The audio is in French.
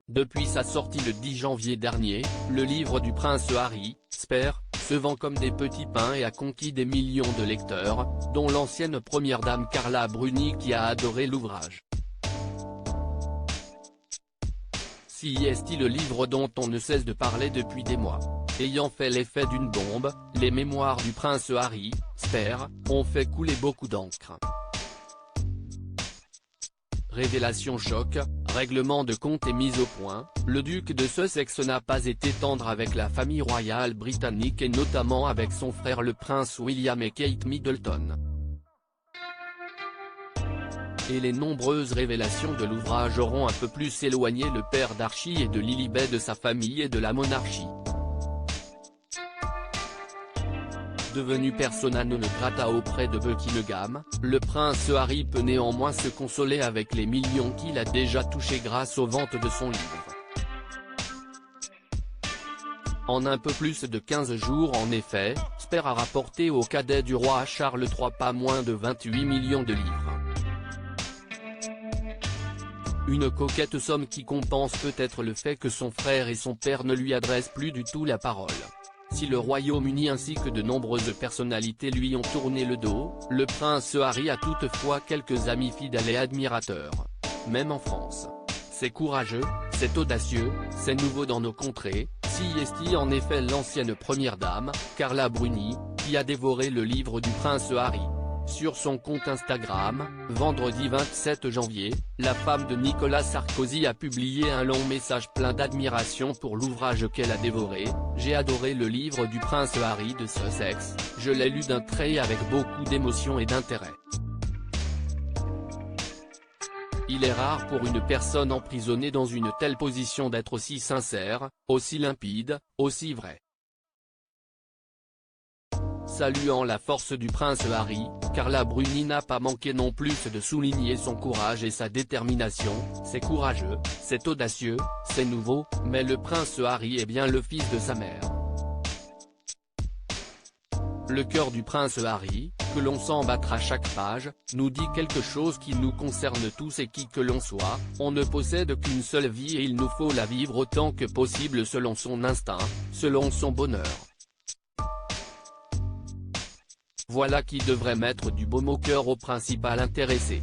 Depuis sa sortie le 10 janvier dernier, le livre du prince Harry, Spare, se vend comme des petits pains et a conquis des millions de lecteurs, dont l'ancienne première dame Carla Bruni qui a adoré l'ouvrage. C'est le livre dont on ne cesse de parler depuis des mois. Ayant fait l'effet d'une bombe, les mémoires du prince Harry, Spare, ont fait couler beaucoup d'encre. Révélation choc, règlement de compte est mis au point, le duc de Sussex n'a pas été tendre avec la famille royale britannique et notamment avec son frère le prince William et Kate Middleton. Et les nombreuses révélations de l'ouvrage auront un peu plus éloigné le père d'Archie et de Lilibet de sa famille et de la monarchie. Devenu persona non grata auprès de Buckingham, le prince Harry peut néanmoins se consoler avec les millions qu'il a déjà touchés grâce aux ventes de son livre. En un peu plus de 15 jours en effet, Spare a rapporté au cadet du roi Charles III pas moins de 28 millions de livres. Une coquette somme qui compense peut-être le fait que son frère et son père ne lui adressent plus du tout la parole. Si le Royaume-Uni ainsi que de nombreuses personnalités lui ont tourné le dos, le prince Harry a toutefois quelques amis fidèles et admirateurs. Même en France. C'est courageux, c'est audacieux, c'est nouveau dans nos contrées, c'est en effet l'ancienne première dame, Carla Bruni, qui a dévoré le livre du prince Harry. Sur son compte Instagram, vendredi 27 janvier, la femme de Nicolas Sarkozy a publié un long message plein d'admiration pour l'ouvrage qu'elle a dévoré. J'ai adoré le livre du prince Harry de Sussex, je l'ai lu d'un trait avec beaucoup d'émotion et d'intérêt. Il est rare pour une personne emprisonnée dans une telle position d'être aussi sincère, aussi limpide, aussi vrai. Saluant la force du prince Harry, Carla Bruni n'a pas manqué non plus de souligner son courage et sa détermination. C'est courageux, c'est audacieux, c'est nouveau, mais le prince Harry est bien le fils de sa mère. Le cœur du prince Harry, que l'on sent battre à chaque page, nous dit quelque chose qui nous concerne tous et qui que l'on soit, on ne possède qu'une seule vie et il nous faut la vivre autant que possible selon son instinct, selon son bonheur. Voilà qui devrait mettre du baume au cœur au principal intéressé.